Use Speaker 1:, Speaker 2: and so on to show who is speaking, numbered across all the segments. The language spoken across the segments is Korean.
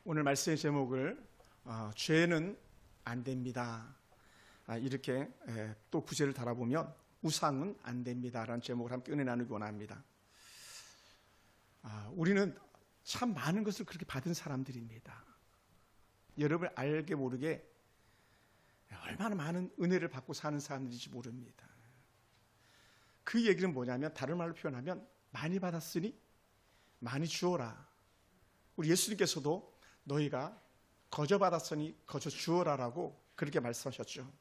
Speaker 1: 오늘 말씀의 제목을 죄는 안 됩니다. 이렇게 또 구절을 달아보면 우상은 안 됩니다라는 제목을 함께 은혜 나누기 원합니다. 우리는 참 많은 것을 그렇게 받은 사람들입니다. 여러분 알게 모르게 얼마나 많은 은혜를 받고 사는 사람들인지 모릅니다. 그 얘기는 뭐냐면 다른 말로 표현하면 많이 받았으니 많이 주어라. 우리 예수님께서도 너희가 거저 받았으니 거저 주어라라고 그렇게 말씀하셨죠.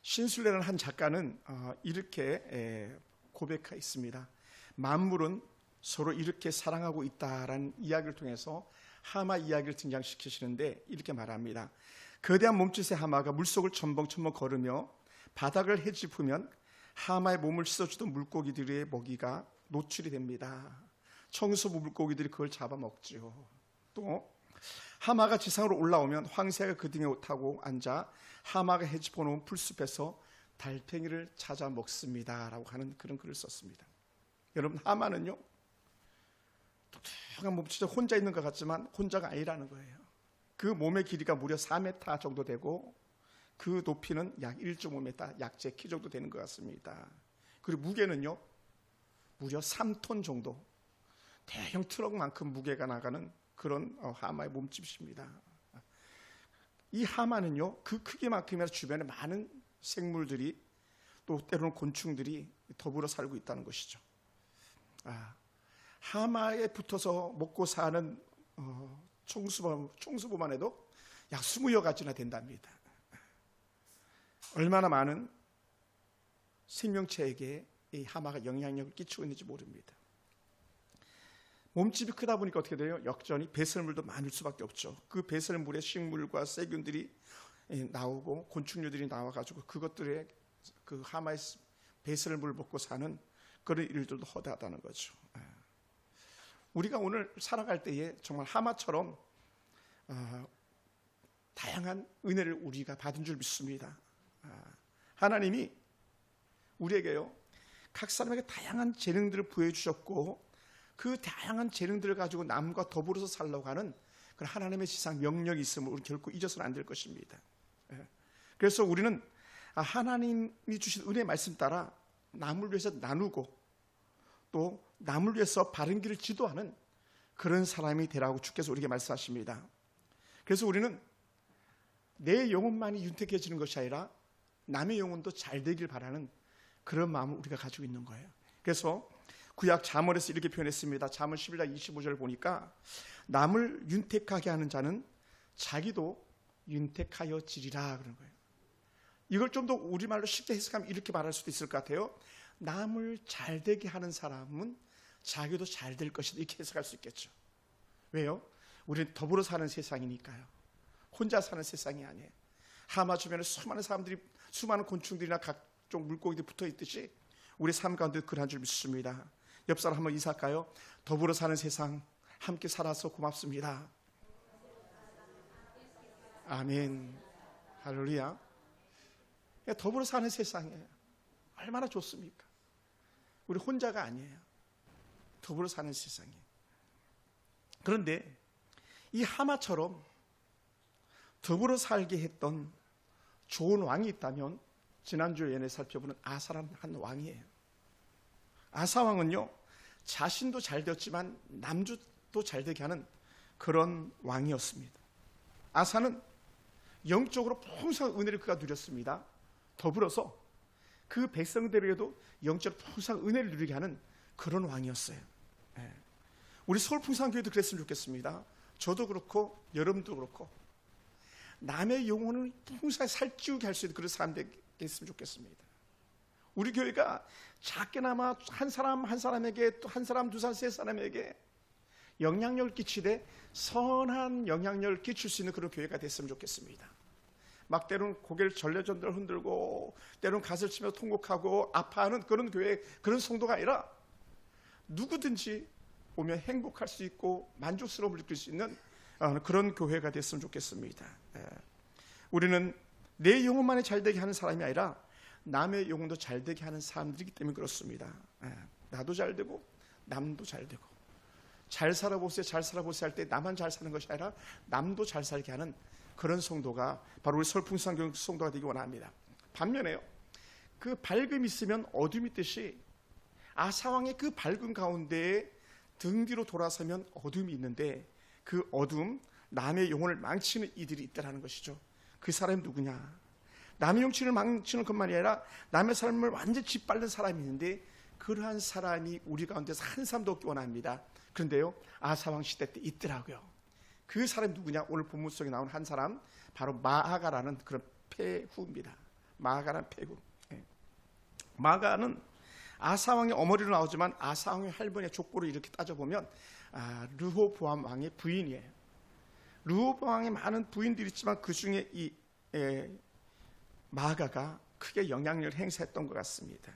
Speaker 1: 신술래라는 한 작가는 이렇게 고백했습니다. 만물은 서로 이렇게 사랑하고 있다라는 이야기를 통해서 하마 이야기를 등장시키시는데 이렇게 말합니다. 거대한 몸짓의 하마가 물속을 첨벙첨벙 걸으며 바닥을 헤집으면 하마의 몸을 씻어주던 물고기들의 먹이가 노출이 됩니다. 청소부 물고기들이 그걸 잡아먹지요. 또 하마가 지상으로 올라오면 황새가 그 등에 타고 앉아 하마가 헤집어 놓은 풀숲에서 달팽이를 찾아 먹습니다라고 하는 그런 글을 썼습니다. 여러분, 하마는요 독특한 몸짓에 혼자 있는 것 같지만 혼자가 아니라는 거예요. 그 몸의 길이가 무려 4m 정도 되고 그 높이는 약 1.5m, 약 제 키 정도 되는 것 같습니다. 그리고 무게는요 무려 3톤 정도, 대형 트럭만큼 무게가 나가는 그런 하마의 몸집입니다. 이 하마는요 그 크기만큼이나 주변에 많은 생물들이 또 때로는 곤충들이 더불어 살고 있다는 것이죠. 하마에 붙어서 먹고 사는 총수보만 해도 약 20여 가지나 된답니다. 얼마나 많은 생명체에게 이 하마가 영향력을 끼치고 있는지 모릅니다. 몸집이 크다 보니까 어떻게 돼요? 역전이 배설물도 많을 수밖에 없죠. 그 배설물에 식물과 세균들이 나오고 곤충류들이 나와가지고 그것들의 그 하마의 배설물을 먹고 사는 그런 일들도 허다하다는 거죠. 우리가 오늘 살아갈 때에 정말 하마처럼 다양한 은혜를 우리가 받은 줄 믿습니다. 하나님이 우리에게요 각 사람에게 다양한 재능들을 부여주셨고 그 다양한 재능들을 가지고 남과 더불어서 살려고 하는 그런 하나님의 지상 명령이 있음을 우리 결코 잊어서는 안 될 것입니다. 그래서 우리는 하나님이 주신 은혜의 말씀 따라 남을 위해서 나누고 또 남을 위해서 바른 길을 지도하는 그런 사람이 되라고 주께서 우리에게 말씀하십니다. 그래서 우리는 내 영혼만이 윤택해지는 것이 아니라 남의 영혼도 잘 되길 바라는 그런 마음을 우리가 가지고 있는 거예요. 그래서 구약 잠언에서 이렇게 표현했습니다. 잠언 11장 25절 보니까 남을 윤택하게 하는 자는 자기도 윤택하여 지리라 그런 거예요. 이걸 좀 더 우리말로 쉽게 해석하면 이렇게 말할 수도 있을 것 같아요. 남을 잘 되게 하는 사람은 자기도 잘 될 것이다, 이렇게 해석할 수 있겠죠. 왜요? 우리는 더불어 사는 세상이니까요. 혼자 사는 세상이 아니에요. 하마 주변에 수많은 사람들이, 수많은 곤충들이나 각종 물고기들이 붙어 있듯이 우리 삶 가운데 그러한 줄 믿습니다. 옆 사람 한번 인사할까요? 더불어 사는 세상 함께 살아서 고맙습니다. 아멘. 할렐루야. 더불어 사는 세상이에요. 얼마나 좋습니까? 우리 혼자가 아니에요. 더불어 사는 세상이에요. 그런데 이 하마처럼 더불어 살게 했던 좋은 왕이 있다면 지난주에 예내 살펴보는 아사라는 한 왕이에요. 아사 왕은요 자신도 잘 되었지만 남주도 잘 되게 하는 그런 왕이었습니다. 아사는 영적으로 풍성한 은혜를 그가 누렸습니다. 더불어서 그 백성들에게도 영적으로 풍성한 은혜를 누리게 하는 그런 왕이었어요. 우리 서울 풍성교회도 그랬으면 좋겠습니다. 저도 그렇고 여러분도 그렇고 남의 영혼을 풍성하게 살찌우게 할 수 있는 그런 사람들이 있으면 좋겠습니다. 우리 교회가 작게나마 한 사람 한 사람에게, 또 한 사람, 두 사람, 세 사람에게 영향력을 끼치되 선한 영향력을 끼칠 수 있는 그런 교회가 됐으면 좋겠습니다. 막 때로는 고개를 절레절레 흔들고 때로는 가슴을 치며 통곡하고 아파하는 그런 교회, 그런 성도가 아니라 누구든지 오면 행복할 수 있고 만족스러움을 느낄 수 있는 그런 교회가 됐으면 좋겠습니다. 우리는 내 영혼만이 잘되게 하는 사람이 아니라 남의 영혼도 잘되게 하는 사람들이기 때문에 그렇습니다. 나도 잘되고 남도 잘되고 잘 살아보세요, 잘 살아보세요 할 때 나만 잘 사는 것이 아니라 남도 잘 살게 하는 그런 성도가 바로 우리 설풍성경 성도가 되기 원합니다. 반면에요, 그 밝음이 있으면 어둠이 있듯이 아사왕의 그 밝음 가운데에 등 뒤로 돌아서면 어둠이 있는데, 그 어둠, 남의 영혼을 망치는 이들이 있다는 것이죠. 그 사람이 누구냐? 남의 영혼을 망치는 것만이 아니라 남의 삶을 완전히 짓밟는 사람이 있는데, 그러한 사람이 우리 가운데서 한 사람도 없기 원합니다. 그런데요, 아사왕 시대 때 있더라고요. 그 사람이 누구냐? 오늘 본문 속에 나온 한 사람, 바로 마아가라는 그런 폐후입니다. 마아가라는 폐후. 마아가는 아사왕의 어머니로 나오지만 아사왕의 할머니의 족보를 이렇게 따져보면 르호보암 왕의 부인이에요. 르호보암 왕의 많은 부인들이 있지만 그 중에 이 마아가가 크게 영향력을 행사했던 것 같습니다.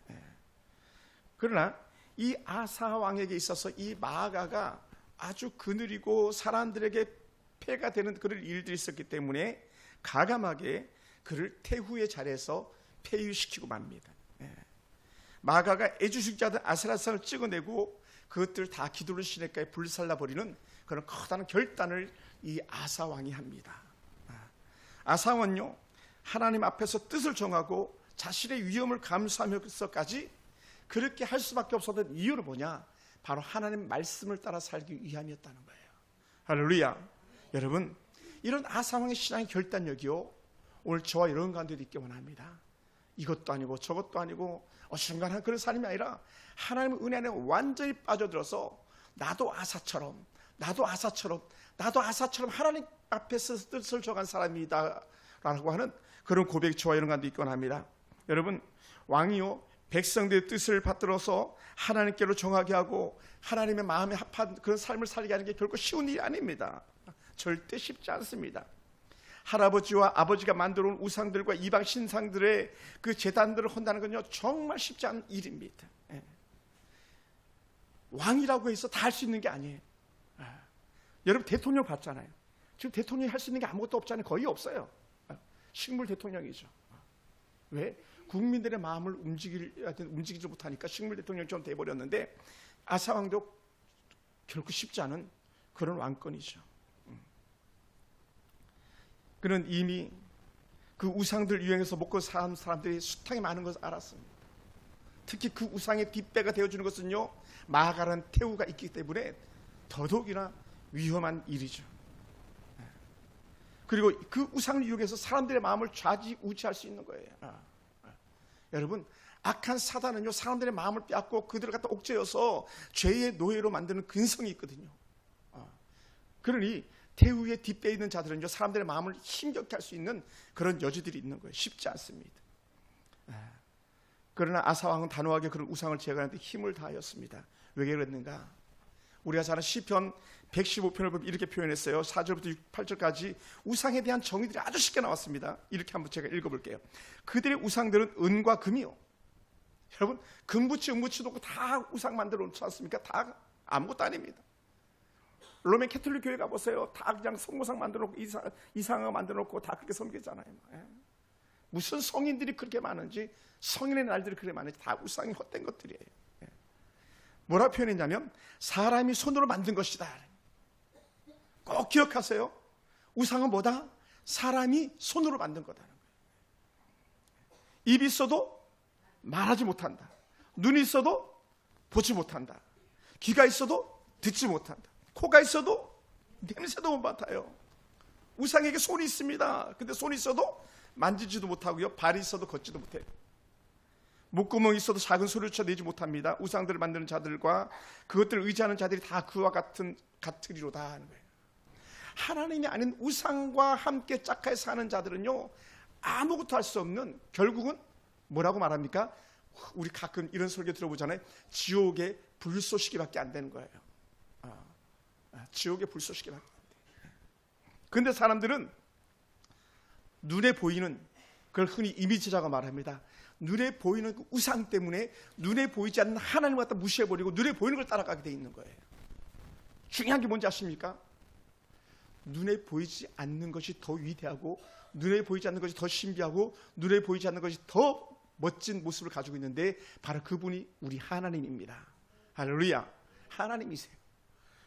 Speaker 1: 그러나 이 아사왕에게 있어서 이 마아가가 아주 그늘이고 사람들에게 폐가 되는 그런 일들이 있었기 때문에 가감하게 그를 태후의 자리에서 폐위시키고 맙니다. 마아가가 애주식자들 아세라상을 찍어내고 그것들 다 기도를 시내가에 불살라버리는 그런 커다란 결단을 이 아사왕이 합니다. 아사왕은요, 하나님 앞에서 뜻을 정하고 자신의 위험을 감수하면서까지 그렇게 할 수밖에 없었던 이유는 뭐냐? 바로 하나님 말씀을 따라 살기 위함이었다는 거예요. 할렐루야. 여러분, 이런 아사왕의 신앙의 결단력이요, 오늘 저와 여러분 가운데도 있기 원합니다. 이것도 아니고 저것도 아니고 어중간한 그런 삶이 아니라 하나님의 은혜 안에 완전히 빠져들어서 나도 아사처럼 하나님 앞에서 뜻을 정한 사람이다 라고 하는 그런 고백이 저와 여러분 가운데 있기 원합니다. 여러분, 왕이요, 백성들의 뜻을 받들어서 하나님께로 정하게 하고 하나님의 마음에 합한 그런 삶을 살게 하는 게 결코 쉬운 일이 아닙니다. 절대 쉽지 않습니다. 할아버지와 아버지가 만들어 온 우상들과 이방 신상들의 그 제단들을 헌다는 건요, 정말 쉽지 않은 일입니다. 왕이라고 해서 다 할 수 있는 게 아니에요. 여러분, 대통령 봤잖아요. 지금 대통령이 할 수 있는 게 아무것도 없잖아요. 거의 없어요. 식물 대통령이죠. 왜? 국민들의 마음을 움직이지 못하니까 식물 대통령처럼 돼버렸는데, 아사왕도 결코 쉽지 않은 그런 왕권이죠. 그는 이미 그 우상들 유행해서 먹고 사는 사람들이 숱하게 많은 것을 알았습니다. 특히 그 우상의 뒷배가 되어주는 것은요, 마아가라는 태후가 있기 때문에 더더욱이나 위험한 일이죠. 그리고 그 우상을 이용해서 사람들의 마음을 좌지우지할 수 있는 거예요. 여러분, 악한 사단은요, 사람들의 마음을 빼앗고 그들을 갖다 옥죄어서 죄의 노예로 만드는 근성이 있거든요. 그러니 태후의 뒷배에 있는 자들은요, 사람들의 마음을 힘겹게 할 수 있는 그런 여지들이 있는 거예요. 쉽지 않습니다. 그러나 아사왕은 단호하게 그런 우상을 제거하는데 힘을 다하였습니다. 왜 그랬는가? 우리가 잘 아는 시편 115편을 보면 이렇게 표현했어요. 4절부터 8절까지 우상에 대한 정의들이 아주 쉽게 나왔습니다. 이렇게 한번 제가 읽어볼게요. 그들의 우상들은 은과 금이요. 여러분, 금붙이 은붙이도 없고 다 우상 만들어 놓지 않습니까? 다 아무것도 아닙니다. 로맨 캐톨릭 교회 가보세요. 다 그냥 성모상 만들어 놓고 이상한 거 만들어 놓고 다 그렇게 섬기잖아요. 무슨 성인들이 그렇게 많은지, 성인의 날들이 그렇게 많은지 다 우상이 헛된 것들이에요. 뭐라 표현했냐면 사람이 손으로 만든 것이다. 꼭 기억하세요. 우상은 뭐다? 사람이 손으로 만든 거다는 거예요. 입이 있어도 말하지 못한다. 눈이 있어도 보지 못한다. 귀가 있어도 듣지 못한다. 코가 있어도 냄새도 못 맡아요. 우상에게 손이 있습니다. 근데 손이 있어도 만지지도 못하고요, 발이 있어도 걷지도 못해요. 목구멍이 있어도 작은 소리를 쳐내지 못합니다. 우상들을 만드는 자들과 그것들을 의지하는 자들이 다 그와 같으리로다 하는 거예요. 하나님이 아닌 우상과 함께 짝하에 사는 자들은요, 아무것도 할 수 없는, 결국은 뭐라고 말합니까? 우리 가끔 이런 설교 들어보잖아요. 지옥의 불쏘시개밖에 안 되는 거예요. 지옥의 불쏘시개밖에 안 돼요. 그런데 사람들은 눈에 보이는, 그걸 흔히 이미지라고 말합니다. 눈에 보이는 그 우상 때문에 눈에 보이지 않는 하나님을 갖다 무시해버리고 눈에 보이는 걸 따라가게 돼 있는 거예요. 중요한 게 뭔지 아십니까? 눈에 보이지 않는 것이 더 위대하고, 눈에 보이지 않는 것이 더 신비하고, 눈에 보이지 않는 것이 더 멋진 모습을 가지고 있는데 바로 그분이 우리 하나님입니다. 할렐루야. 하나님이세요.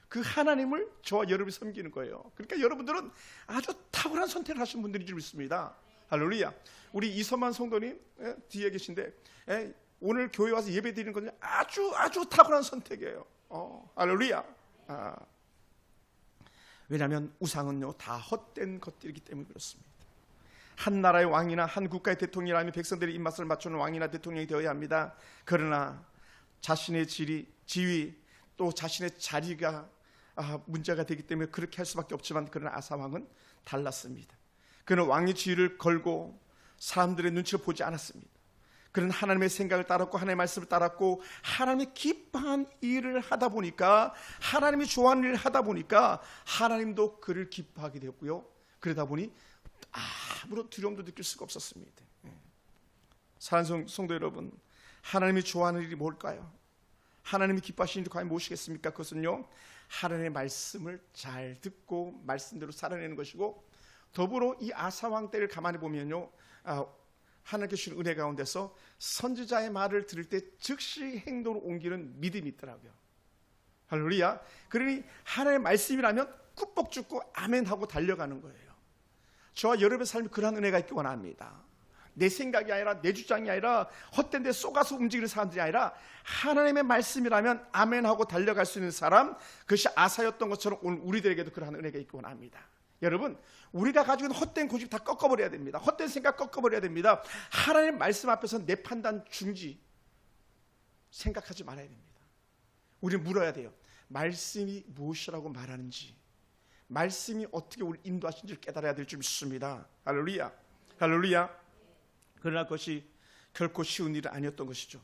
Speaker 1: 그 하나님을 저와 여러분이 섬기는 거예요. 그러니까 여러분들은 아주 탁월한 선택을 하신 분들인 줄 믿습니다. 할렐루야. 우리 이서만 성도님 뒤에 계신데 오늘 교회 와서 예배 드리는 건 아주 탁월한 선택이에요. 할렐루야. 왜냐하면 우상은요 다 헛된 것들이기 때문에 그렇습니다. 한 나라의 왕이나 한 국가의 대통령이라면 백성들의 입맛을 맞추는 왕이나 대통령이 되어야 합니다. 그러나 자신의 지위 또 자신의 자리가 문제가 되기 때문에 그렇게 할 수밖에 없지만, 그러나 아사 왕은 달랐습니다. 그는 왕의 지위를 걸고 사람들의 눈치를 보지 않았습니다. 그는 하나님의 생각을 따랐고 하나님의 말씀을 따랐고 하나님의 기뻐한 일을 하다 보니까, 하나님이 좋아하는 일을 하다 보니까 하나님도 그를 기뻐하게 되었고요. 그러다 보니 아무런 두려움도 느낄 수가 없었습니다. 사랑하는 성도 여러분, 하나님이 좋아하는 일이 뭘까요? 하나님이 기뻐하시는 일이 과연 무엇이겠습니까? 그것은요 하나님의 말씀을 잘 듣고 말씀대로 살아내는 것이고, 더불어 이 아사왕 때를 가만히 보면요 하나님께 주신 은혜 가운데서 선지자의 말을 들을 때 즉시 행동으로 옮기는 믿음이 있더라고요. 할렐루야. 그러니 하나님의 말씀이라면 꾹뻑 죽고 아멘하고 달려가는 거예요. 저와 여러분의 삶이 그러한 은혜가 있기 원합니다. 내 생각이 아니라 내 주장이 아니라 헛된 데 쏘가서 움직이는 사람들이 아니라 하나님의 말씀이라면 아멘하고 달려갈 수 있는 사람, 그것이 아사였던 것처럼 오늘 우리들에게도 그러한 은혜가 있기 원합니다. 여러분, 우리가 가지고 있는 헛된 고집 다 꺾어버려야 됩니다. 헛된 생각 꺾어버려야 됩니다. 하나님의 말씀 앞에서 내 판단 중지 생각하지 말아야 됩니다. 우리는 물어야 돼요. 말씀이 무엇이라고 말하는지, 말씀이 어떻게 우리를 인도하신지를 깨달아야 될 줄 믿습니다. 할렐루야. 할렐루야. 그러나 그것이 결코 쉬운 일은 아니었던 것이죠.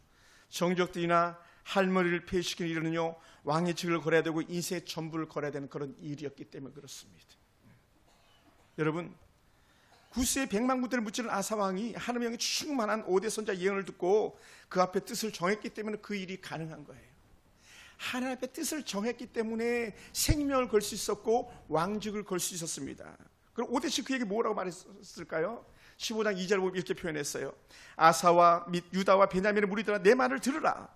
Speaker 1: 정적들이나 할머니를 폐위시키는 일은요 왕의 직을 걸어야 되고 인생의 전부를 걸어야 되는 그런 일이었기 때문에 그렇습니다. 여러분, 구스의 100만 군대를 무찌른 아사왕이 하나님의 충만한 5대 선자 예언을 듣고 그 앞에 뜻을 정했기 때문에 그 일이 가능한 거예요. 하나님 앞에 뜻을 정했기 때문에 생명을 걸 수 있었고 왕직을 걸 수 있었습니다. 그럼 오대시 그에게 뭐라고 말했을까요? 15장 2절 보면 이렇게 표현했어요. 아사와 및 유다와 베냐민의 무리들아, 내 말을 들으라.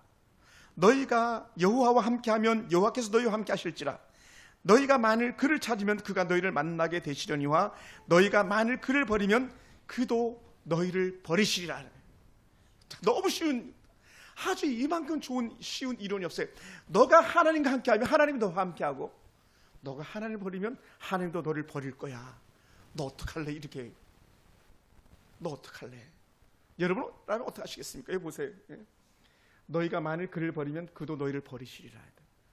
Speaker 1: 너희가 여호와와 함께하면 여호와께서 너희와 함께 하실지라. 너희가 만일 그를 찾으면 그가 너희를 만나게 되시려니와 너희가 만일 그를 버리면 그도 너희를 버리시리라. 너무 쉬운, 아주 이만큼 쉬운 이론이 없어요. 너가 하나님과 함께하면 하나님이 너와 함께하고, 너가 하나님을 버리면 하나님도 너를 버릴 거야. 너 어떡할래? 이렇게. 너 어떡할래? 여러분은 어떻게 하시겠습니까? 여기 보세요. 너희가 만일 그를 버리면 그도 너희를 버리시리라.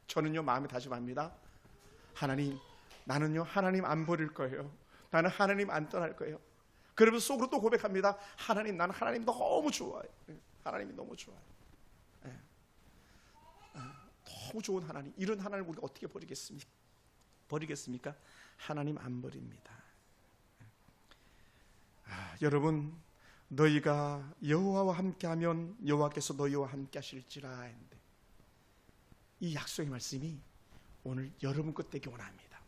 Speaker 1: 저는요 마음에 다짐합니다. 하나님, 나는요 하나님 안 버릴 거예요. 나는 하나님 안 떠날 거예요. 그러면서 속으로 또 고백합니다. 하나님, 나는 하나님 너무 좋아요. 하나님이 너무 좋아요. 너무 좋은 하나님, 이런 하나님을 우리가 어떻게 버리겠습니까? 하나님 안 버립니다. 여러분, 너희가 여호와와 함께하면 여호와께서 너희와 함께 하실지라 했는데, 이 약속의 말씀이 오늘 여러분 것 되기 원합니다.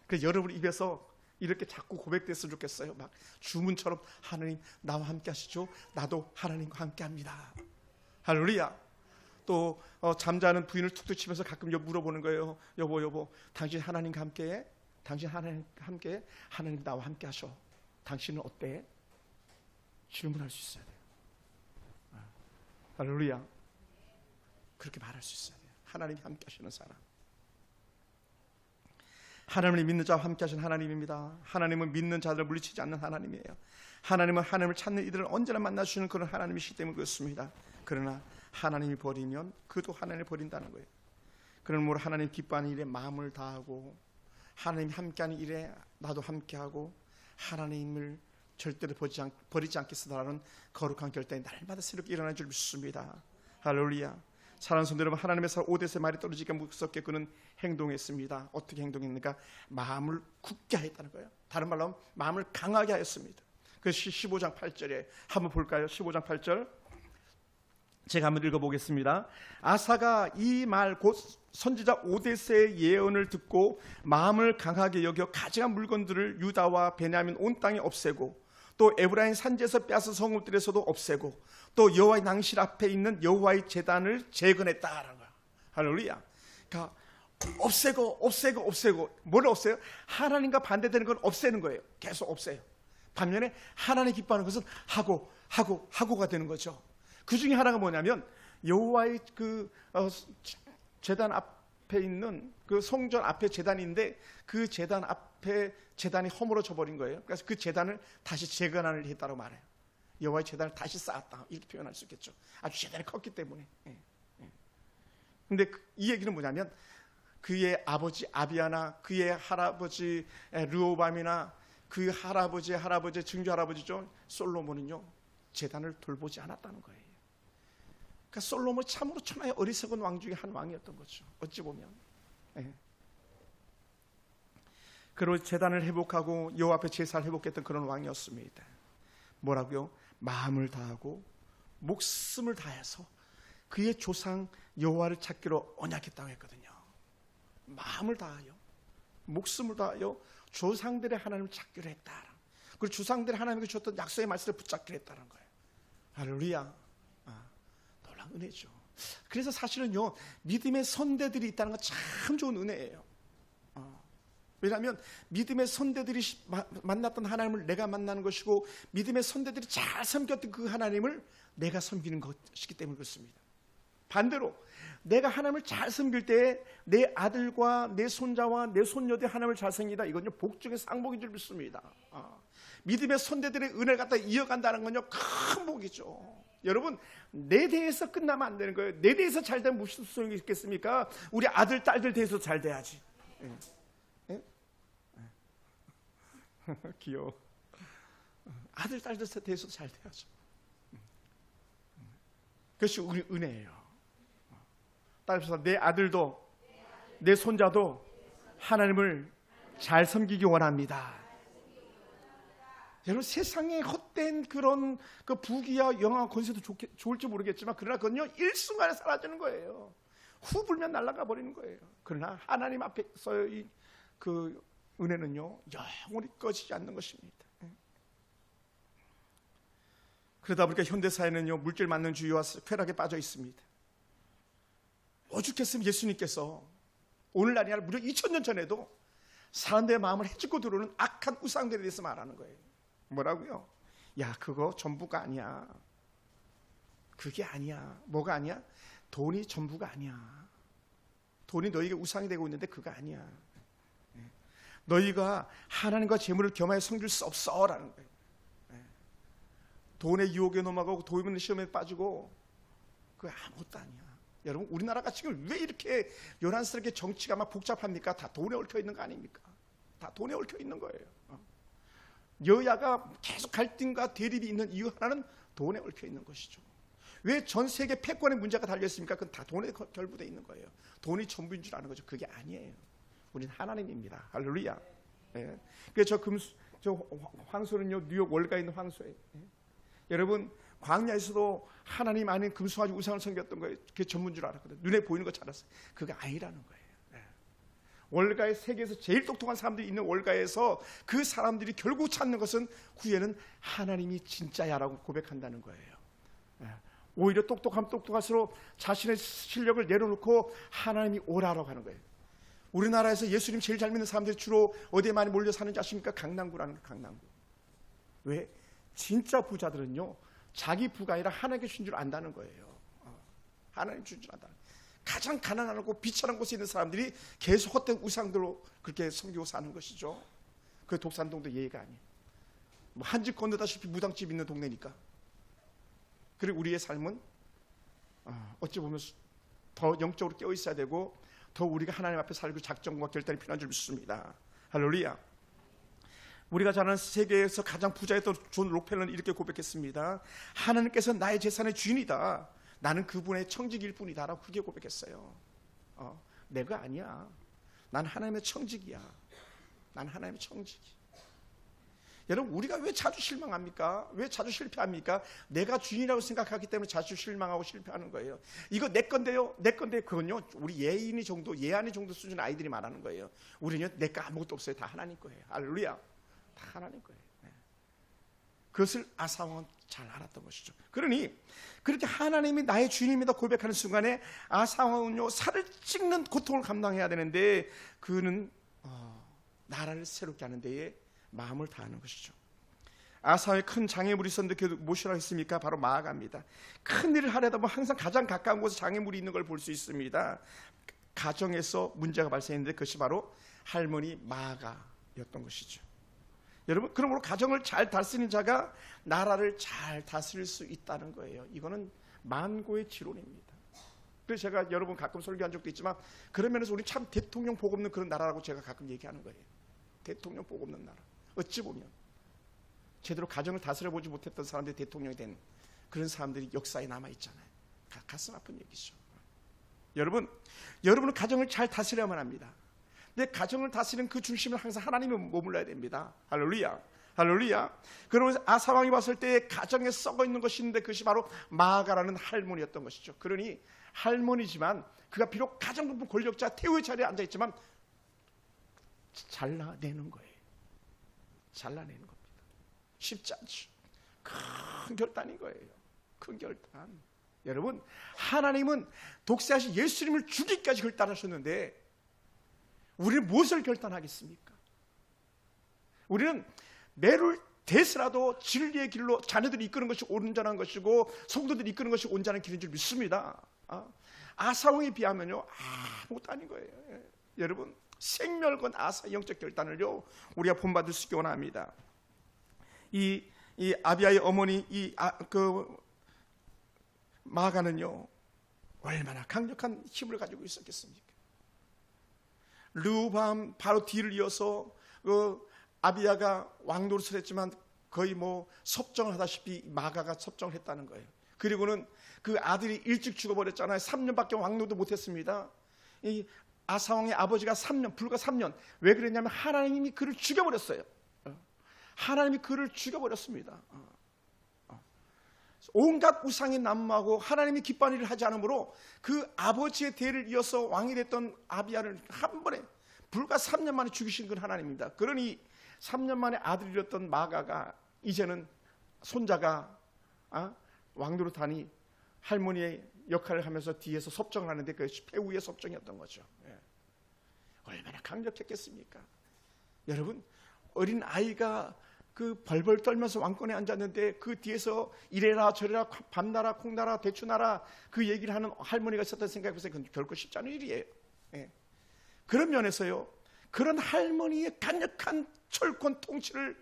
Speaker 1: 그래서 여러분 입에서 이렇게 자꾸 고백됐으면 좋겠어요. 막 주문처럼, 하나님 나와 함께 하시죠. 나도 하나님과 함께 합니다. 할렐루야. 또 잠자는 부인을 툭툭 치면서 가끔 물어보는 거예요. 여보, 당신 하나님과 함께해? 당신 하나님과 함께해? 하나님 나와 함께 하셔. 당신은 어때? 질문할 수 있어야 돼요. 할렐루야. 그렇게 말할 수 있어야 돼요. 하나님이 함께 하시는 사람. 하나님을 믿는 자와 함께 하신 하나님입니다. 하나님은 믿는 자들을 물리치지 않는 하나님이에요. 하나님은 하나님을 찾는 이들을 언제나 만나주시는 그런 하나님이시기 때문에 그렇습니다. 그러나 하나님이 버리면 그도 하나님을 버린다는 거예요. 그러므로 하나님 기뻐하는 일에 마음을 다하고, 하나님이 함께하는 일에 나도 함께하고, 하나님을 절대로 버리지 않겠으라는 거룩한 결단이 날마다 새롭게 일어날 줄 믿습니다. 할렐루야. 사랑하는 성도 여러분, 하나님의 5대세 말이 떨어지기가 무섭게 그는 행동했습니다. 어떻게 행동했는가? 마음을 굳게 하였다는 거예요. 다른 말로 하면 마음을 강하게 하였습니다. 그것이 15장 8절에 한번 볼까요? 15장 8절 제가 한번 읽어보겠습니다. 아사가 이 말 곧 선지자 오데세의 예언을 듣고 마음을 강하게 여겨 가증한 물건들을 유다와 베냐민 온 땅에 없애고, 또 에브라임 산지에서 빼앗은 성읍들에서도 없애고, 또 여호와의 낭실 앞에 있는 여호와의 제단을 재건했다라는 거야. 할렐루야. 그러니까 없애고 뭘 없애요? 하나님과 반대되는 건 없애는 거예요. 계속 없애요. 반면에 하나님 기뻐하는 것은 하고가 되는 거죠. 그 중에 하나가 뭐냐면 여호와의 제단 앞에 있는 그 성전 앞에 제단인데 그 제단 앞에 제단이 허물어져 버린 거예요. 그래서 그 제단을 다시 재건을 했다고 말해요. 여호와의 제단을 다시 쌓았다 이렇게 표현할 수 있겠죠. 아주 제단이 컸기 때문에. 근데 이 얘기는 뭐냐면 그의 아버지 아비야나 그의 할아버지 르호밤이나 그 할아버지의 증조 할아버지죠 솔로몬은요 제단을 돌보지 않았다는 거예요. 그러니까 솔로몬이 참으로 천하의 어리석은 왕 중에 한 왕이었던 거죠. 어찌 보면. 그리고 제단을 회복하고 여호와 앞에 제사를 회복했던 그런 왕이었습니다. 뭐라고요? 마음을 다하고 목숨을 다해서 그의 조상 여호와를 찾기로 언약했다고 했거든요. 마음을 다하여 목숨을 다하여 조상들의 하나님을 찾기로 했다. 그리고 조상들의 하나님께 주셨던 약속의 말씀을 붙잡기로 했다는 거예요. 할렐루야. 놀라운 은혜죠. 그래서 사실은요 믿음의 선대들이 있다는 건 참 좋은 은혜예요. 왜냐하면 믿음의 선대들이 만났던 하나님을 내가 만나는 것이고 믿음의 선대들이 잘 섬겼던 그 하나님을 내가 섬기는 것이기 때문에 그렇습니다. 반대로 내가 하나님을 잘 섬길 때 내 아들과 내 손자와 내 손녀들이 하나님을 잘 섬기다 이건요 복 중에 쌍복인 줄 믿습니다. 믿음의 선대들의 은혜를 갖다 이어간다는 건요 큰 복이죠. 여러분 내 대에서 끝나면 안 되는 거예요. 내 대에서 잘 되면 무슨 소용이 있겠습니까? 우리 아들 딸들 대해서 잘 돼야지. 귀여워. 아들 딸들 대해서 잘 돼야죠. 그것이 우리 은혜예요. 따라서 내 아들도 내 손자도 하나님을 잘 섬기기 원합니다. 여러분 세상에 헛된 그런 그 부귀와 영화 권세도 좋을지 모르겠지만 그러나 그건요 일순간에 사라지는 거예요. 후 불면 날아가 버리는 거예요. 그러나 하나님 앞에서의 그 은혜는요 영원히 꺼지지 않는 것입니다. 그러다 보니까 현대사회는요 물질 맞는 주의와 쾌락에 빠져 있습니다. 오죽했으면 예수님께서 오늘날이 아니라 무려 2000년 전에도 사람들의 마음을 해집고 들어오는 악한 우상들에 대해서 말하는 거예요. 뭐라고요? 야 그거 전부가 아니야. 그게 아니야. 뭐가 아니야? 돈이 전부가 아니야. 돈이 너에게 우상이 되고 있는데 그거 아니야. 너희가 하나님과 재물을 겸하여 섬길 수 없어 라는 거예요. 돈의 유혹에 넘어가고 돈의 시험에 빠지고 그거 아무것도 아니야. 여러분 우리나라가 지금 왜 이렇게 요란스럽게 정치가 막 복잡합니까? 다 돈에 얽혀 있는 거 아닙니까? 다 돈에 얽혀 있는 거예요. 여야가 계속 갈등과 대립이 있는 이유 하나는 돈에 얽혀 있는 것이죠. 왜 전 세계 패권의 문제가 달려 있습니까? 그건 다 돈에 결부되어 있는 거예요. 돈이 전부인 줄 아는 거죠. 그게 아니에요. 우리는 하나님입니다. 할렐루야. 그래서 저 황소는요 뉴욕 월가에 있는 황소예요. 여러분 광야에서도 하나님 아닌 금수아지 우상을 섬겼던 거예요. 그게 전부인 줄 알았거든요. 눈에 보이는 거 잘 알았어요. 그게 아니라는 거예요. 월가의 세계에서 제일 똑똑한 사람들이 있는 월가에서 그 사람들이 결국 찾는 것은 후에는 하나님이 진짜야라고 고백한다는 거예요. 오히려 똑똑하면 똑똑할수록 자신의 실력을 내려놓고 하나님이 오라라고 하는 거예요. 우리나라에서 예수님 제일 잘 믿는 사람들이 주로 어디에 많이 몰려 사는지 아십니까? 강남구라는 거예요. 강남구. 왜? 진짜 부자들은요 자기 부가 아니라 하나님께 준 줄 안다는 거예요. 하나님 준 줄 안다는 거예요. 가장 가난하고 비천한 곳에 있는 사람들이 계속 헛된 우상들로 그렇게 섬기고 사는 것이죠. 그 독산동도 예의가 아니에요. 뭐 한 집 건너다시피 무당집 있는 동네니까. 그리고 우리의 삶은 어찌 보면 더 영적으로 깨어 있어야 되고 더 우리가 하나님 앞에 살고 작정과 결단이 필요한 줄 믿습니다. 할렐루야. 우리가 잘 아는 세계에서 가장 부자였던 존 록펠러는 이렇게 고백했습니다. 하나님께서 나의 재산의 주인이다. 나는 그분의 청직일 뿐이다 라고 그렇게 고백했어요. 내가 아니야. 난 하나님의 청직이야. 난 하나님의 청직이. 여러분 우리가 왜 자주 실망합니까? 왜 자주 실패합니까? 내가 주인이라고 생각하기 때문에 자주 실망하고 실패하는 거예요. 이거 내 건데요. 내 건데 그건요 우리 예안이 정도 수준 아이들이 말하는 거예요. 우리는 내 거 아무것도 없어요. 다 하나님 거예요. 할렐루야. 다 하나님 거예요. 그것을 아사왕은 잘 알았던 것이죠. 그러니 그렇게 하나님이 나의 주인입니다 고백하는 순간에 아사왕은요 살을 찢는 고통을 감당해야 되는데 그는 나라를 새롭게 하는 데에 마음을 다하는 것이죠. 아사왕의 큰 장애물이 있었는데 그 무엇이라고 했습니까? 바로 마아가입니다. 큰 일을 하려다 보면 항상 가장 가까운 곳에 장애물이 있는 걸 볼 수 있습니다. 가정에서 문제가 발생했는데 그것이 바로 할머니 마아가였던 것이죠. 여러분, 그러므로 가정을 잘 다스리는 자가 나라를 잘 다스릴 수 있다는 거예요. 이거는 만고의 지론입니다. 그래서 제가 여러분 가끔 설교한 적도 있지만 그런 면에서 우리 참 대통령 복 없는 그런 나라라고 제가 가끔 얘기하는 거예요. 대통령 복 없는 나라. 어찌 보면 제대로 가정을 다스려보지 못했던 사람들이 대통령이 된 그런 사람들이 역사에 남아있잖아요. 가슴 아픈 얘기죠. 여러분은 가정을 잘 다스려야만 합니다. 내 가정을 다스리는 그 중심은 항상 하나님이 머물러야 됩니다. 할렐루야, 할렐루야. 그러면서 아사왕이 봤을 때 가정에 썩어 있는 것이 있는데 그것이 바로 마아가라는 할머니였던 것이죠. 그러니 할머니지만 그가 비록 가정 부분 권력자 태우의 자리에 앉아있지만 잘라내는 거예요. 잘라내는 겁니다. 쉽지 않죠. 큰 결단인 거예요. 큰 결단. 여러분, 하나님은 독생하신 예수님을 죽이기까지 결단하셨는데 우리는 무엇을 결단하겠습니까? 우리는 매를 대서라도 진리의 길로 자녀들이 이끄는 것이 온전한 것이고 성도들이 이끄는 것이 온전한 길인 줄 믿습니다. 아사왕에 비하면요 아무것도 아닌 거예요. 여러분, 생멸건 아사의 영적 결단을요 우리가 본받을 수 있기 원합니다. 이 아비야의 어머니 마아가는요 얼마나 강력한 힘을 가지고 있었겠습니까? 르호보암 바로 뒤를 이어서 아비야가 왕노릇을 했지만 거의 섭정을 하다시피 마아가가 섭정을 했다는 거예요. 그리고는 그 아들이 일찍 죽어버렸잖아요. 3년밖에 왕노도 못했습니다. 이 아사왕의 아버지가 불과 3년. 왜 그랬냐면 하나님이 그를 죽여버렸어요. 하나님이 그를 죽여버렸습니다. 온갖 우상이 난무하고 하나님이 기뻐하는 일을 하지 않으므로 그 아버지의 대를 이어서 왕이 됐던 아비야를 한 번에 불과 3년 만에 죽이신 건 하나님입니다. 그러니 3년 만에 아들이 되었던 마아가가 이제는 손자가 왕노릇하니 할머니의 역할을 하면서 뒤에서 섭정을 하는데 그것이 배후의 섭정이었던 거죠. 얼마나 강력했겠습니까? 여러분, 어린 아이가 그 벌벌 떨면서 왕권에 앉았는데 그 뒤에서 이래라 저래라 밤나라 콩나라 대추나라 그 얘기를 하는 할머니가 있었다는 생각해보세요. 그건 결코 쉽지 않은 일이에요. 그런 면에서요 그런 할머니의 강력한 철권 통치를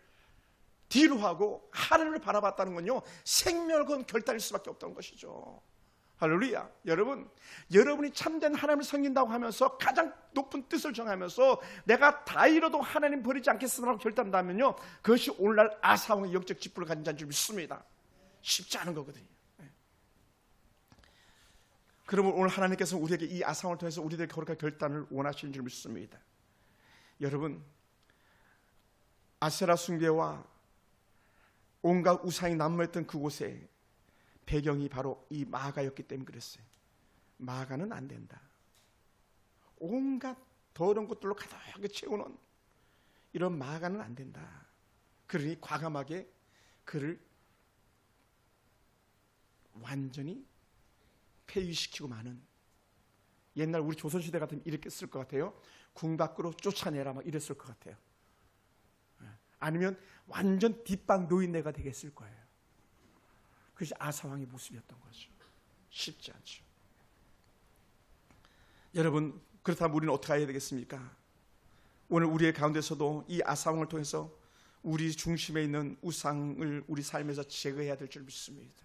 Speaker 1: 뒤로 하고 하늘을 바라봤다는 건요 생멸건 결단일 수밖에 없던 것이죠. 할렐루야. 여러분이 참된 하나님을 섬긴다고 하면서 가장 높은 뜻을 정하면서 내가 다 잃어도 하나님 버리지 않겠으라고 결단한다면요 그것이 오늘날 아사왕의 영적 직분을 가진 자인 줄 믿습니다. 쉽지 않은 거거든요. 그러면 오늘 하나님께서 우리에게 이 아사왕을 통해서 우리들에게 거룩한 결단을 원하시는 줄 믿습니다. 여러분, 아세라 숭배와 온갖 우상이 난무했던 그곳에 배경이 바로 이 마아가였기 때문에 그랬어요. 마아가는 안 된다. 온갖 더러운 것들로 가득하게 채우는 이런 마아가는 안 된다. 그러니 과감하게 그를 완전히 폐위시키고 마는, 옛날 우리 조선시대 같으면 이렇게 쓸 것 같아요. 궁 밖으로 쫓아내라 막 이랬을 것 같아요. 아니면 완전 뒷방 노인네가 되겠을 거예요. 그것이 아사왕의 모습이었던 거죠. 쉽지 않죠. 여러분, 그렇다면 우리는 어떻게 해야 되겠습니까? 오늘 우리의 가운데서도 이 아사왕을 통해서 우리 중심에 있는 우상을 우리 삶에서 제거해야 될 줄 믿습니다.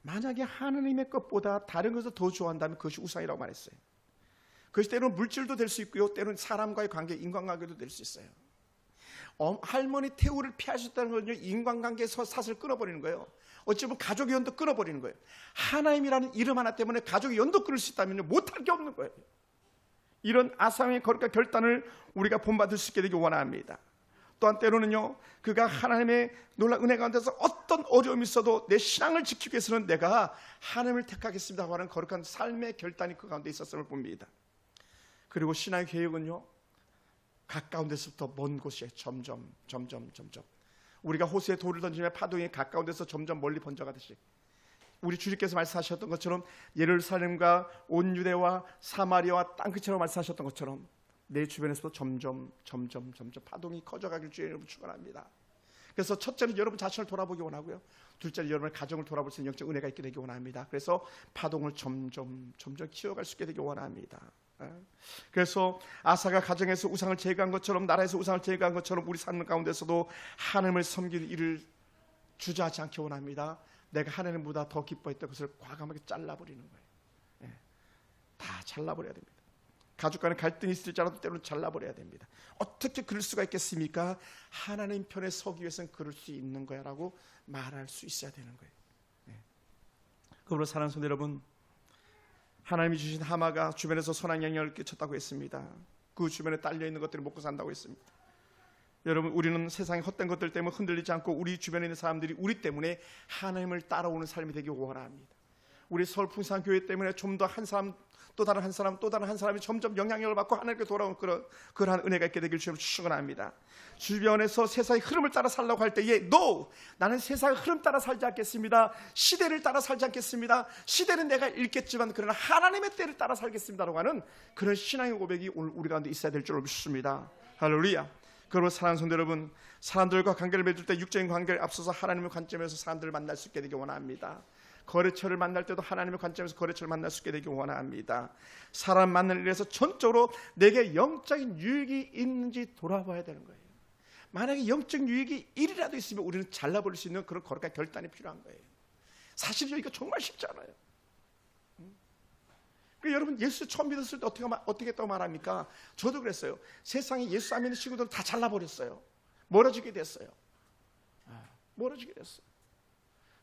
Speaker 1: 만약에 하나님의 것보다 다른 것을 더 좋아한다면 그것이 우상이라고 말했어요. 그것이 때로는 물질도 될 수 있고요, 때로는 사람과의 관계, 인간관계도 될 수 있어요. 할머니 태우를 피할 수 있다는 건요 인간관계에서 사슬을 끊어버리는 거예요. 어찌 보면 가족의 연도 끊어버리는 거예요. 하나님이라는 이름 하나 때문에 가족의 연도 끊을 수 있다면 못할 게 없는 거예요. 이런 아사왕의 거룩한 결단을 우리가 본받을 수 있게 되기 원합니다. 또한 때로는요 그가 하나님의 놀라운 은혜 가운데서 어떤 어려움이 있어도 내 신앙을 지키기 위해서는 내가 하나님을 택하겠습니다 하는 거룩한 삶의 결단이 그 가운데 있었음을 봅니다. 그리고 신앙의 계획은요 가까운 데서부터 먼 곳에 점점 우리가 호수에 돌을 던지면 파동이 가까운 데서 점점 멀리 번져가듯이 우리 주님께서 말씀하셨던 것처럼 예루살렘과 온 유대와 사마리아와 땅끝처럼 말씀하셨던 것처럼 내 주변에서도 점점 파동이 커져가길 주의 이름으로 축원합니다. 그래서 첫째는 여러분 자신을 돌아보기 원하고요. 둘째는 여러분의 가정을 돌아볼 수 있는 영적 은혜가 있게 되기 원합니다. 그래서 파동을 점점 키워갈 수 있게 되기 원합니다. 그래서 아사가 가정에서 우상을 제거한 것처럼, 나라에서 우상을 제거한 것처럼 우리 삶 가운데서도 하나님을 섬기는 일을 주저하지 않기 원합니다. 내가 하나님보다 더 기뻐했던 것을 과감하게 잘라버리는 거예요. 다 잘라버려야 됩니다. 가족 간에 갈등이 있을지라도 때로는 잘라버려야 됩니다. 어떻게 그럴 수가 있겠습니까? 하나님 편에 서기 위해서는 그럴 수 있는 거야 라고 말할 수 있어야 되는 거예요. 그러므로 사랑하는 성도 여러분, 하나님이 주신 하마가 주변에서 선한 영향을 끼쳤다고 했습니다. 그 주변에 딸려있는 것들을 먹고 산다고 했습니다. 여러분, 우리는 세상의 헛된 것들 때문에 흔들리지 않고 우리 주변에 있는 사람들이 우리 때문에 하나님을 따라오는 삶이 되기 원합니다. 우리 서울 풍산교회 때문에 좀 더 한 사람 또 다른 한 사람 또 다른 한 사람이 점점 영향력을 받고 하나님께 돌아온 그러한 은혜가 있게 되길 주님으로 축원합니다. 주변에서 세상의 흐름을 따라 살려고 할 때에 No! 나는 세상의 흐름 따라 살지 않겠습니다. 시대를 따라 살지 않겠습니다. 시대는 내가 읽겠지만 그러나 하나님의 때를 따라 살겠습니다라고 하는 그런 신앙의 고백이 오늘 우리 가운데 있어야 될 줄 믿습니다. 할렐루야. 그러므로 사랑하는 성도 여러분, 사람들과 관계를 맺을 때 육적인 관계를 앞서서 하나님의 관점에서 사람들을 만날 수 있게 되기 원합니다. 거래처를 만날 때도 하나님의 관점에서 거래처를 만날 수 있게 되기 원합니다. 사람 만나는 일에서 전적으로 내게 영적인 유익이 있는지 돌아봐야 되는 거예요. 만약에 영적 유익이 1이라도 있으면 우리는 잘라버릴 수 있는 그런 거룩한 결단이 필요한 거예요. 사실 이거 정말 쉽지 않아요. 그러니까 여러분, 예수 처음 믿었을 때 어떻게 했다고 말합니까? 저도 그랬어요. 세상에 예수 안 믿는 친구들은 다 잘라버렸어요. 멀어지게 됐어요. 멀어지게 됐어요.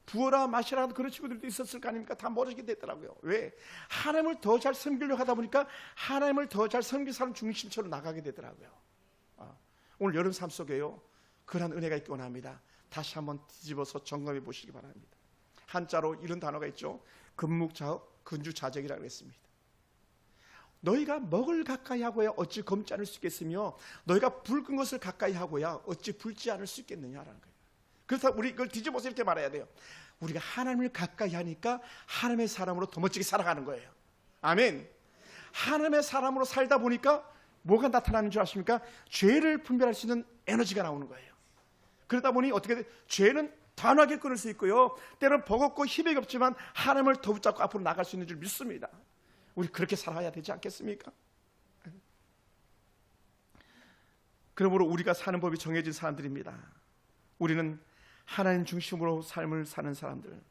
Speaker 1: 부어라 마시라 그런 친구들도 있었을 거 아닙니까? 다 멀어지게 됐더라고요. 왜? 하나님을 더 잘 섬기려고 하다 보니까 하나님을 더 잘 섬길 사람 중심처럼 나가게 되더라고요. 오늘 여러분 삶 속에요, 그런 은혜가 있기 원합니다. 다시 한번 뒤집어서 점검해 보시기 바랍니다. 한자로 이런 단어가 있죠. 금묵자업 근주자적이라고 했습니다. 너희가 먹을 가까이 하고야 어찌 검지 않을 수 있겠으며 너희가 붉은 것을 가까이 하고야 어찌 붉지 않을 수 있겠느냐라는 거예요. 그래서 우리 이걸 뒤집어서 이렇게 말해야 돼요. 우리가 하나님을 가까이 하니까 하나님의 사람으로 더 멋지게 살아가는 거예요. 아멘. 하나님의 사람으로 살다 보니까 뭐가 나타나는 줄 아십니까? 죄를 분별할 수 있는 에너지가 나오는 거예요. 그러다 보니 어떻게 돼? 죄는 단호하게 끊을 수 있고요, 때로는 버겁고 힘이 없지만 하나님을 더 붙잡고 앞으로 나갈 수 있는 줄 믿습니다. 우리 그렇게 살아야 되지 않겠습니까? 그러므로 우리가 사는 법이 정해진 사람들입니다. 우리는 하나님 중심으로 삶을 사는 사람들,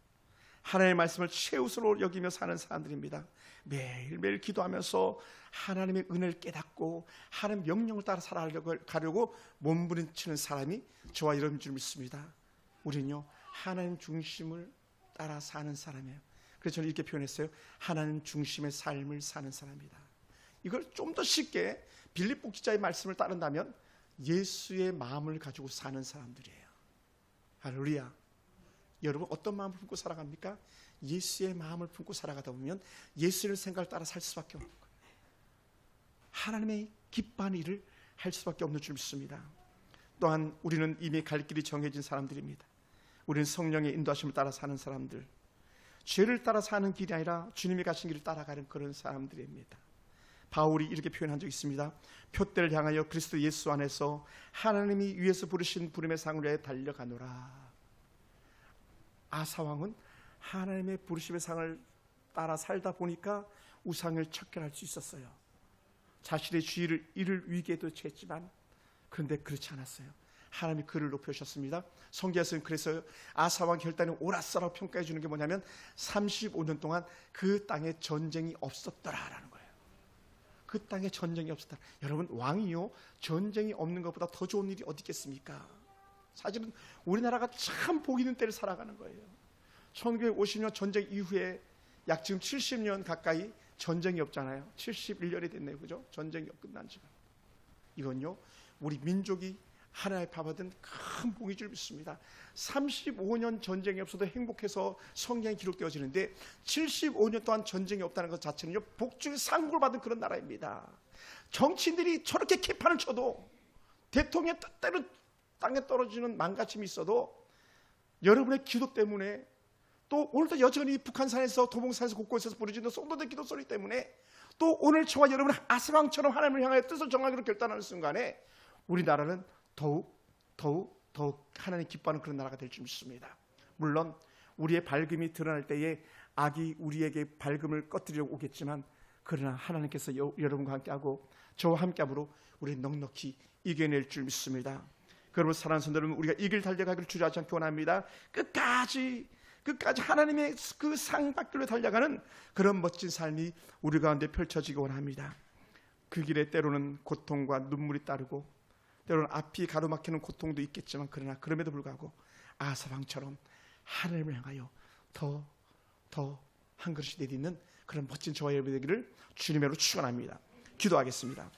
Speaker 1: 하나님의 말씀을 최우선으로 여기며 사는 사람들입니다. 매일매일 기도하면서 하나님의 은혜를 깨닫고 하나님 명령을 따라 살아가려고 몸부림치는 사람이 저와 여러분인 줄 믿습니다. 우리는요, 하나님 중심을 따라 사는 사람이에요. 그래서 저는 이렇게 표현했어요. 하나님 중심의 삶을 사는 사람이다. 이걸 좀 더 쉽게 빌립보 기자의 말씀을 따른다면 예수의 마음을 가지고 사는 사람들이에요. 할렐루야. 여러분 어떤 마음을 품고 살아갑니까? 예수의 마음을 품고 살아가다 보면 예수의 생각을 따라 살 수밖에 없는 거예요. 하나님의 기뻐하는 일을 할 수밖에 없는 줄 믿습니다. 또한 우리는 이미 갈 길이 정해진 사람들입니다. 우리는 성령의 인도하심을 따라 사는 사람들, 죄를 따라 사는 길이 아니라 주님이 가신 길을 따라가는 그런 사람들입니다. 바울이 이렇게 표현한 적이 있습니다. 표대를 향하여 그리스도 예수 안에서 하나님이 위에서 부르신 부름의 상을 위해 달려가노라. 아사왕은 하나님의 부르심의 상을 따라 살다 보니까 우상을 척결할 수 있었어요. 자신의 주의를 이를 위기에도 처했지만 그런데 그렇지 않았어요. 하나님이 그를 높여주셨습니다. 성경에서는 그래서 아사왕 결단이 옳았어라고 평가해 주는 게 뭐냐면 35년 동안 그 땅에 전쟁이 없었더라라는 거예요. 그 땅에 전쟁이 없었다. 여러분, 왕이요, 전쟁이 없는 것보다 더 좋은 일이 어디 있겠습니까? 사실은 우리나라가 참 복 있는 때를 살아가는 거예요. 1950년 전쟁 이후에 약 지금 70년 가까이 전쟁이 없잖아요. 71년이 됐네요. 그죠? 전쟁이 끝난 지가. 이건요, 우리 민족이 하나의 받은 큰 복인 줄 믿습니다. 35년 전쟁이 없어도 행복해서 성경이 기록되어지는데 75년 동안 전쟁이 없다는 것 자체는요, 복 중에 상복을 받은 그런 나라입니다. 정치인들이 저렇게 개판을 쳐도 대통령의 뜻대로 땅에 떨어지는 망가짐이 있어도 여러분의 기도 때문에, 또 오늘도 여전히 북한산에서 도봉산에서 곳곳에서 부르짖는 성도들 기도 소리 때문에, 또 오늘 저와 여러분은 아스왕처럼 하나님을 향하여 뜻을 정하기로 결단하는 순간에 우리나라는 더욱 하나님 기뻐하는 그런 나라가 될 줄 믿습니다. 물론 우리의 밝음이 드러날 때에 악이 우리에게 밝음을 꺼뜨리려 오겠지만, 그러나 하나님께서 여러분과 함께하고 저와 함께함으로 우리 넉넉히 이겨낼 줄 믿습니다. 여러분 사랑하는 성도 여러분, 우리가 이 길 달려가기를 주저하지 않기 원합니다. 끝까지 하나님의 그 상받길로 달려가는 그런 멋진 삶이 우리 가운데 펼쳐지기 원합니다. 그 길에 때로는 고통과 눈물이 따르고 때로는 앞이 가로막히는 고통도 있겠지만, 그러나 그럼에도 불구하고 아사왕처럼 하나님을 향하여 더 한 그릇이 내딛는 그런 멋진 저와 여러분이 되기를 주님으로 축원합니다. 기도하겠습니다.